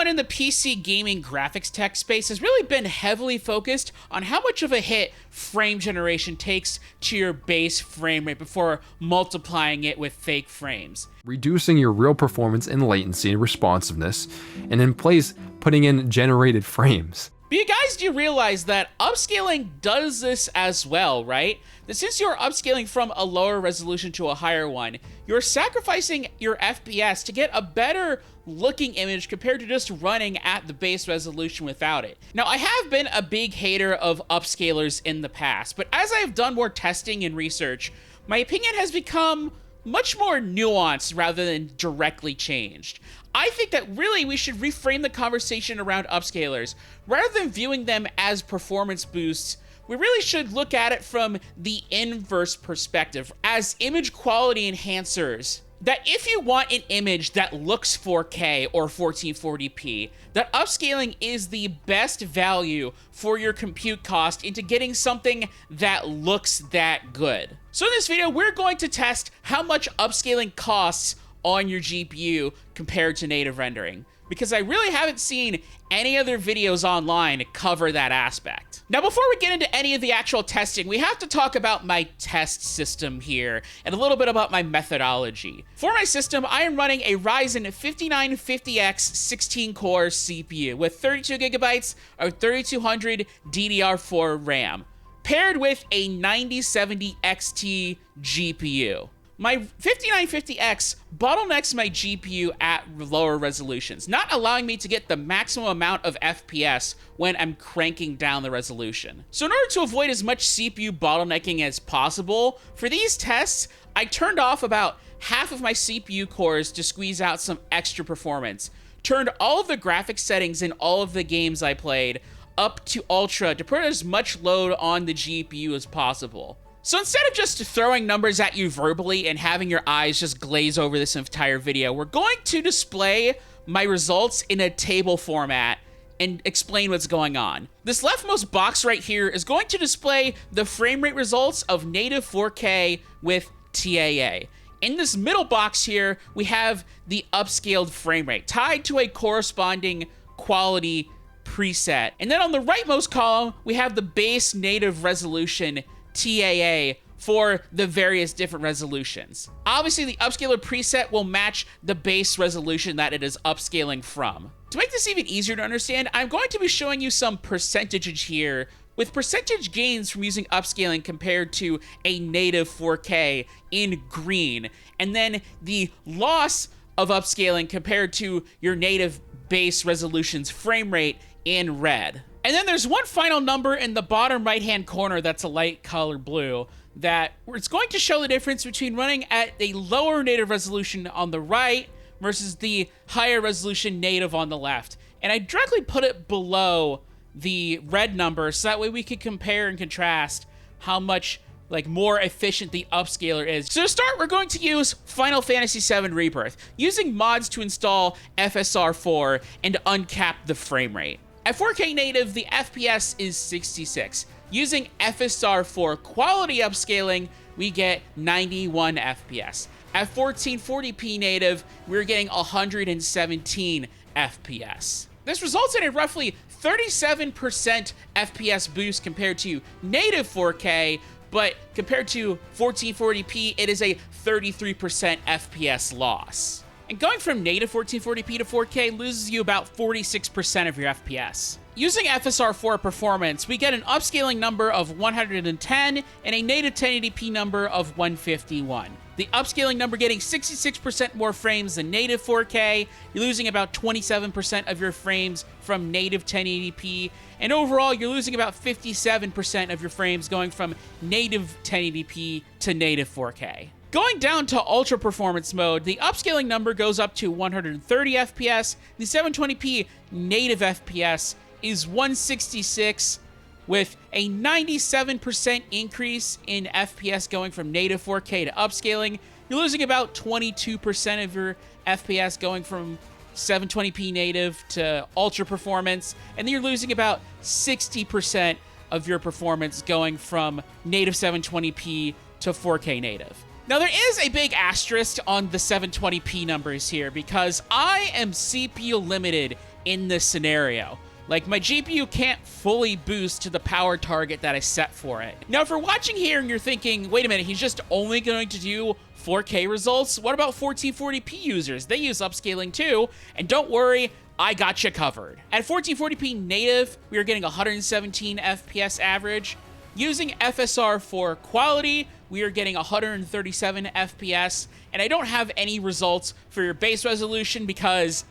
everyone in the PC gaming graphics tech space has really been heavily focused on how much of a hit frame generation takes to your base frame rate before multiplying it with fake frames, reducing your real performance and latency and responsiveness, and in place, putting in generated frames. But you guys do realize that upscaling does this as well, right? That since you're upscaling from a lower resolution to a higher one, you're sacrificing your FPS to get a better looking image compared to just running at the base resolution without it. Now, I have been a big hater of upscalers in the past, but as I've done more testing and research, my opinion has become much more nuanced rather than directly changed. I think that really we should reframe the conversation around upscalers. Rather than viewing them as performance boosts, we really should look at it from the inverse perspective, as image quality enhancers. That if you want an image that looks 4K or 1440p, that upscaling is the best value for your compute cost into getting something that looks that good. So in this video, we're going to test how much upscaling costs on your GPU compared to native rendering, because I really haven't seen any other videos online cover that aspect. Now, before we get into any of the actual testing, we have to talk about my test system here and a little bit about my methodology. For my system, I am running a Ryzen 5950X 16-core CPU with 32 gigabytes of 3200 DDR4 RAM, paired with a 9070 XT GPU. My 5950X bottlenecks my GPU at lower resolutions, not allowing me to get the maximum amount of FPS when I'm cranking down the resolution. So in order to avoid as much CPU bottlenecking as possible, for these tests, I turned off about half of my CPU cores to squeeze out some extra performance, turned all of the graphics settings in all of the games I played up to ultra to put as much load on the GPU as possible. So instead of just throwing numbers at you verbally and having your eyes just glaze over this entire video, we're going to display my results in a table format and explain what's going on. This leftmost box right here is going to display the frame rate results of native 4K with TAA. In this middle box here, we have the upscaled frame rate tied to a corresponding quality preset. And then on the rightmost column, we have the base native resolution TAA for the various different resolutions. Obviously, the upscaler preset will match the base resolution that it is upscaling from. To make this even easier to understand, I'm going to be showing you some percentages here, with percentage gains from using upscaling compared to a native 4K in green, and then the loss of upscaling compared to your native base resolution's frame rate in red. And then there's one final number in the bottom right-hand corner that's a light color blue that it's going to show the difference between running at a lower native resolution on the right versus the higher resolution native on the left. And I directly put it below the red number so that way we could compare and contrast how much more efficient the upscaler is. So to start, we're going to use Final Fantasy VII Rebirth, using mods to install FSR4 and uncap the frame rate. At 4K native, the FPS is 66. Using FSR4 quality upscaling, we get 91 FPS. At 1440p native, we're getting 117 FPS. This results in a roughly 37% FPS boost compared to native 4K, but compared to 1440p, it is a 33% FPS loss. And going from native 1440p to 4K loses you about 46% of your FPS. Using FSR4 performance, we get an upscaling number of 110 and a native 1080p number of 151. The upscaling number getting 66% more frames than native 4K, you're losing about 27% of your frames from native 1080p, and overall you're losing about 57% of your frames going from native 1080p to native 4K. Going down to ultra performance mode, the upscaling number goes up to 130 FPS, the 720p native FPS is 166, with a 97% increase in FPS going from native 4K to upscaling. You're losing about 22% of your FPS going from 720p native to ultra performance, and then you're losing about 60% of your performance going from native 720p to 4K native. Now, there is a big asterisk on the 720p numbers here because I am CPU limited in this scenario. Like, my GPU can't fully boost to the power target that I set for it. Now, if you're watching here and you're thinking, wait a minute, he's just only going to do 4K results? What about 1440p users? They use upscaling too, and don't worry, I got you covered. At 1440p native, we are getting 117 FPS average. Using FSR for quality, we are getting 137 FPS, and I don't have any results for your base resolution because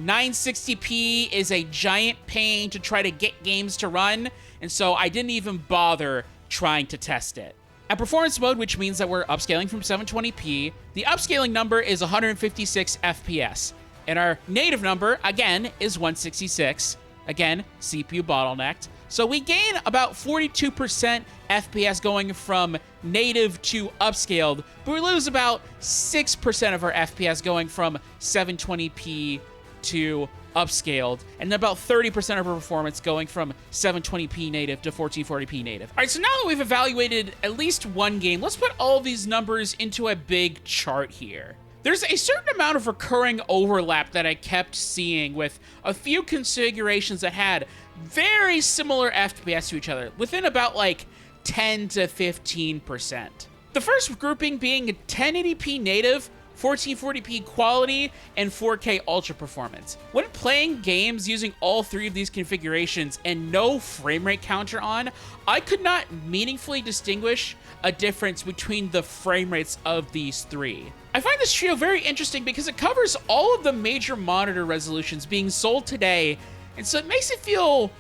960p is a giant pain to try to get games to run, and so I didn't even bother trying to test it. At performance mode, which means that we're upscaling from 720p, the upscaling number is 156 FPS, and our native number, again, is 166. Again, CPU bottlenecked. So we gain about 42% FPS going from native to upscaled, but we lose about 6% of our FPS going from 720p to upscaled, and about 30% of our performance going from 720p native to 1440p native. All right, so now that we've evaluated at least one game, let's put all of these numbers into a big chart here. There's a certain amount of recurring overlap that I kept seeing with a few configurations that had very similar FPS to each other, within about like 10 to 15%. The first grouping being 1080p native, 1440p quality, and 4K ultra performance. When playing games using all three of these configurations and no frame rate counter on, I could not meaningfully distinguish a difference between the frame rates of these three. I find this trio very interesting because it covers all of the major monitor resolutions being sold today, and so it makes it feel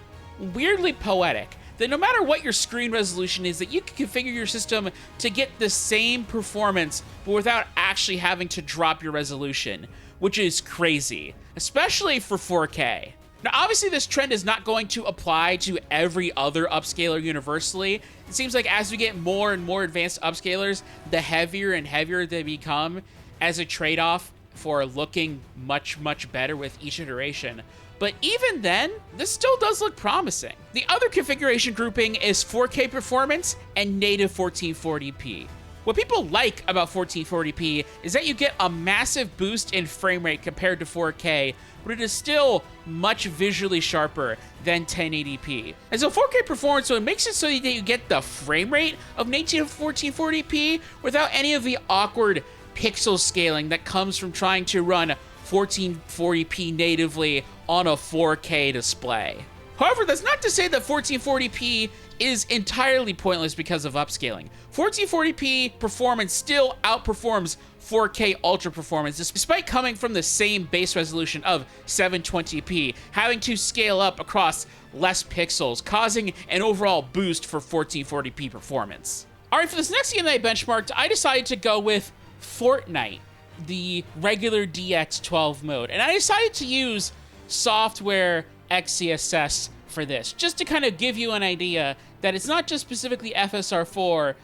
weirdly poetic that no matter what your screen resolution is, that you can configure your system to get the same performance, but without actually having to drop your resolution, which is crazy, especially for 4K. Now, obviously, this trend is not going to apply to every other upscaler universally. It seems like as we get more and more advanced upscalers, the heavier and heavier they become as a trade-off for looking much, much better with each iteration. But even then, this still does look promising. The other configuration grouping is 4K performance and native 1440p. What people like about 1440p is that you get a massive boost in frame rate compared to 4K, but it is still much visually sharper than 1080p. And so 4K performance, so it makes it so that you get the frame rate of native 1440p without any of the awkward pixel scaling that comes from trying to run 1440p natively on a 4K display. However, that's not to say that 1440p is entirely pointless because of upscaling. 1440p performance still outperforms 4K ultra performance, despite coming from the same base resolution of 720p, having to scale up across less pixels, causing an overall boost for 1440p performance. All right, for this next game that I benchmarked, I decided to go with Fortnite, the regular DX12 mode, and I decided to use software XESS for this, just to kind of give you an idea that it's not just specifically FSR4,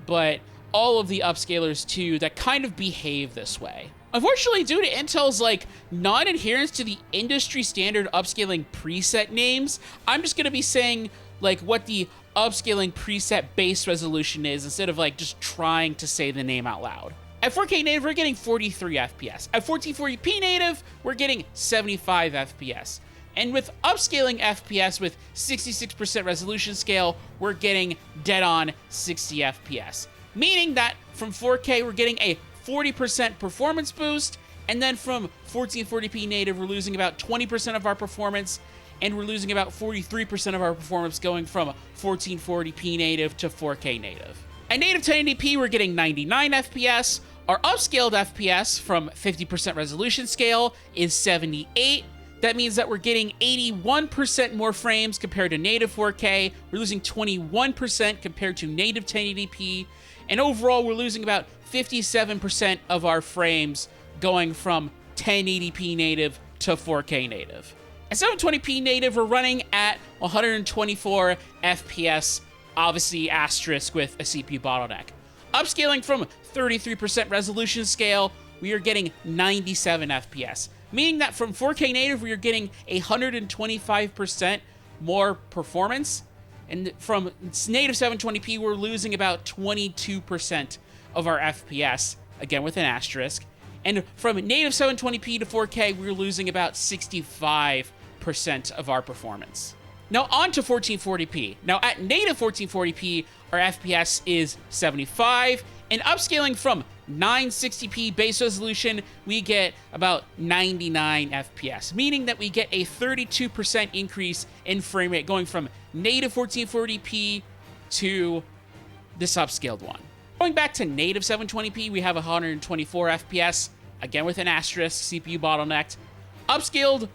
but all of the upscalers too that kind of behave this way. Unfortunately, due to Intel's non-adherence to the industry standard upscaling preset names, I'm just gonna be saying what the upscaling preset base resolution is instead of just trying to say the name out loud. At 4K native, we're getting 43 FPS. At 1440p native, we're getting 75 FPS. And with upscaling FPS with 66% resolution scale, we're getting dead on 60 FPS. Meaning that from 4K, we're getting a 40% performance boost, and then from 1440p native, we're losing about 20% of our performance, and we're losing about 43% of our performance going from 1440p native to 4K native. At native 1080p, we're getting 99 FPS. Our upscaled FPS from 50% resolution scale is 78. That means that we're getting 81% more frames compared to native 4K. We're losing 21% compared to native 1080p. And overall, we're losing about 57% of our frames going from 1080p native to 4K native. At 720p native, we're running at 124 FPS, obviously asterisk with a CPU bottleneck. Upscaling from 33% resolution scale, we are getting 97 FPS, meaning that from 4K native, we are getting 125% more performance, and from native 720p, we're losing about 22% of our FPS, again with an asterisk. And from native 720p to 4K, we're losing about 65% of our performance. Now on to 1440p. Now at native 1440p, our FPS is 75, and upscaling from 960p base resolution, we get about 99 FPS, meaning that we get a 32% increase in frame rate going from native 1440p to this upscaled one. Going back to native 720p, we have 124 FPS, again with an asterisk, CPU bottlenecked. Upscaled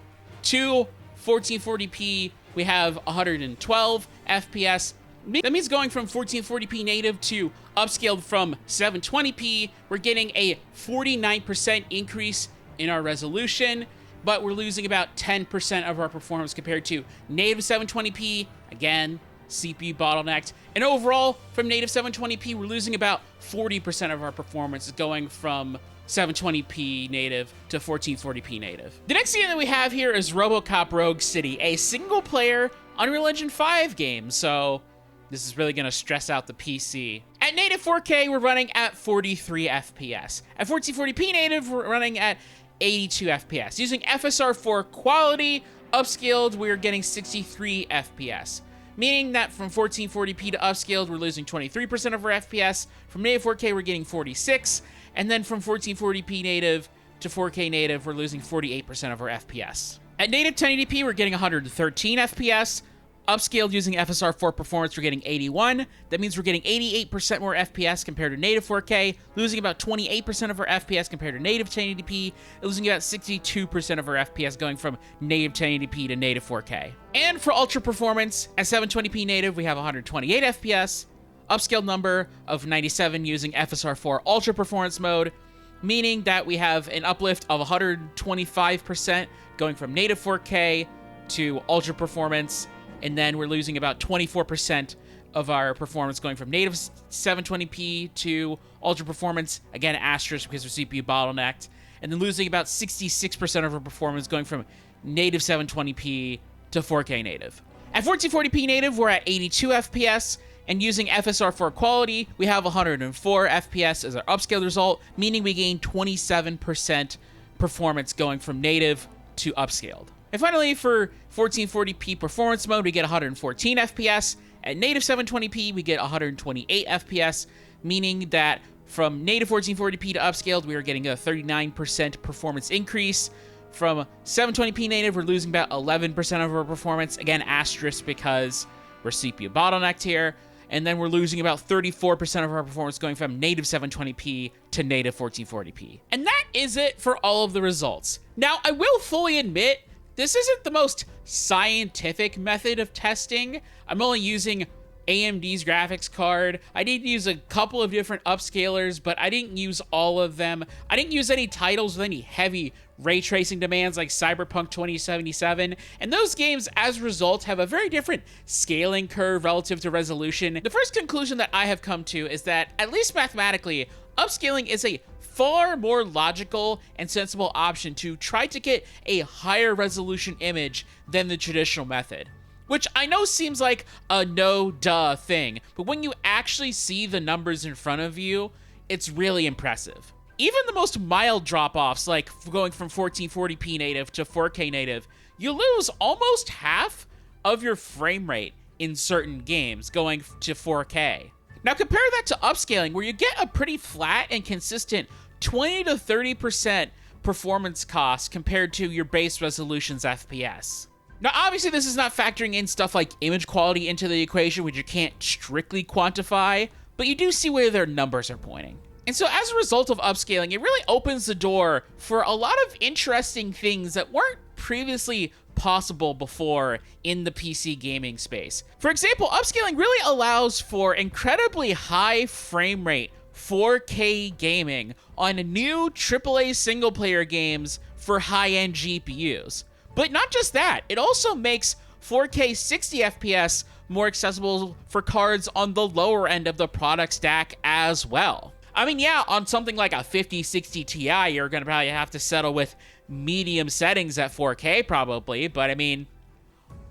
to 1440p, we have 112 FPS. That means going from 1440p native to upscaled from 720p, we're getting a 49% increase in our resolution, but we're losing about 10% of our performance compared to native 720p, again, CPU bottlenecked. And overall, from native 720p, we're losing about 40% of our performance going from 720p native to 1440p native. The next game that we have here is RoboCop Rogue City, a single-player Unreal Engine 5 game, so this is really going to stress out the PC. At native 4K, we're running at 43 FPS. At 1440p native, we're running at 82 FPS. Using FSR4 quality, upscaled, we're getting 63 FPS. Meaning that from 1440p to upscaled, we're losing 23% of our FPS. From native 4K, we're getting 46. And then from 1440p native to 4K native, we're losing 48% of our FPS. At native 1080p, we're getting 113 FPS. Upscaled using FSR4 performance, we're getting 81. That means we're getting 88% more FPS compared to native 4K, losing about 28% of our FPS compared to native 1080p, losing about 62% of our FPS going from native 1080p to native 4K. And for ultra performance, at 720p native, we have 128 FPS, upscaled number of 97 using FSR4 ultra performance mode, meaning that we have an uplift of 125% going from native 4K to ultra performance. And then we're losing about 24% of our performance going from native 720p to ultra performance, again asterisk because we're CPU bottlenecked, and then losing about 66% of our performance going from native 720p to 4K native. At 1440p native, we're at 82 FPS, and using FSR4 quality, we have 104 FPS as our upscaled result, meaning we gain 27% performance going from native to upscaled. And finally, for 1440p performance mode, we get 114 FPS. At native 720p, we get 128 FPS, meaning that from native 1440p to upscaled, we are getting a 39% performance increase. From 720p native, we're losing about 11% of our performance. Again, asterisk because we're CPU bottlenecked here. And then we're losing about 34% of our performance going from native 720p to native 1440p. And that is it for all of the results. Now, I will fully admit, this isn't the most scientific method of testing. I'm only using AMD's graphics card. I did use a couple of different upscalers, but I didn't use all of them. I didn't use any titles with any heavy ray tracing demands like Cyberpunk 2077. And those games, as a result, have a very different scaling curve relative to resolution. The first conclusion that I have come to is that, at least mathematically, upscaling is a far more logical and sensible option to try to get a higher resolution image than the traditional method. Which I know seems like a no-duh thing, but when you actually see the numbers in front of you, it's really impressive. Even the most mild drop-offs, like going from 1440p native to 4K native, you lose almost half of your frame rate in certain games going to 4K. Now compare that to upscaling, where you get a pretty flat and consistent 20 to 30% performance cost compared to your base resolution's FPS. Now, obviously, this is not factoring in stuff like image quality into the equation, which you can't strictly quantify, but you do see where their numbers are pointing. And so as a result of upscaling, it really opens the door for a lot of interesting things that weren't previously possible before in the PC gaming space. For example, upscaling really allows for incredibly high frame rate 4K gaming on new AAA single-player games for high-end GPUs. But not just that, it also makes 4K 60 FPS more accessible for cards on the lower end of the product stack as well. I mean, yeah, on something like a 5060 Ti, you're gonna probably have to settle with medium settings at 4K probably, but I mean,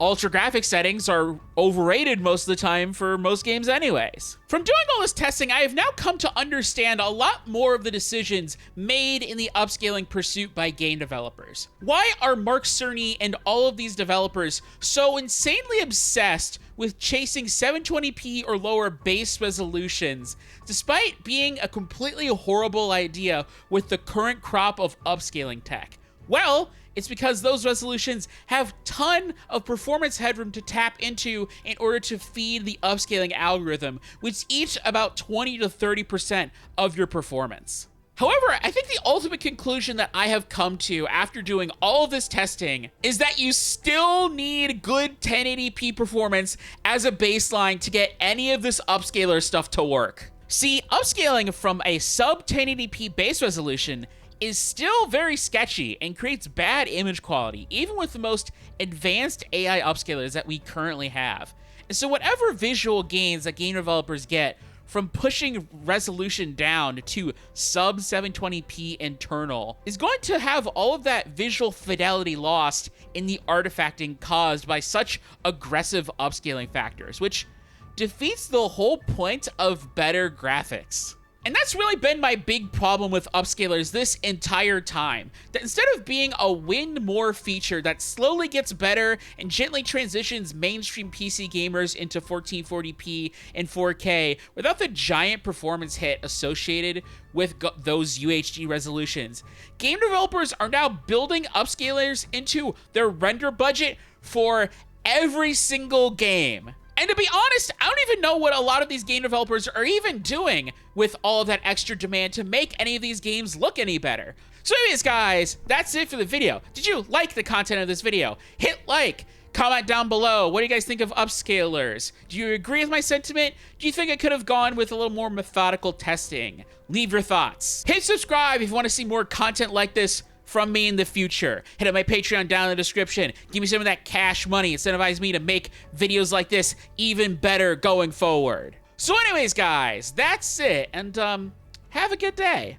Ultra graphics settings are overrated most of the time for most games anyways. From doing all this testing, I have now come to understand a lot more of the decisions made in the upscaling pursuit by game developers. Why are Mark Cerny and all of these developers so insanely obsessed with chasing 720p or lower base resolutions, despite being a completely horrible idea with the current crop of upscaling tech? Well, it's because those resolutions have ton of performance headroom to tap into in order to feed the upscaling algorithm, which eats about 20 to 30% of your performance. However, I think the ultimate conclusion that I have come to after doing all of this testing is that you still need good 1080p performance as a baseline to get any of this upscaler stuff to work. See, upscaling from a sub 1080p base resolution is still very sketchy and creates bad image quality, even with the most advanced AI upscalers that we currently have. And so whatever visual gains that game developers get from pushing resolution down to sub 720p internal is going to have all of that visual fidelity lost in the artifacting caused by such aggressive upscaling factors, which defeats the whole point of better graphics. And that's really been my big problem with upscalers this entire time. That instead of being a win more feature that slowly gets better and gently transitions mainstream PC gamers into 1440p and 4K without the giant performance hit associated with those UHD resolutions, game developers are now building upscalers into their render budget for every single game. And to be honest, I don't even know what a lot of these game developers are even doing with all of that extra demand to make any of these games look any better. So anyways, guys, that's it for the video. Did you like the content of this video? Hit like, comment down below. What do you guys think of upscalers? Do you agree with my sentiment? Do you think I could have gone with a little more methodical testing? Leave your thoughts. Hit subscribe if you want to see more content like this from me in the future. Hit up my Patreon down in the description. Give me some of that cash money. Incentivize me to make videos like this even better going forward. So anyways, guys, that's it. And have a good day.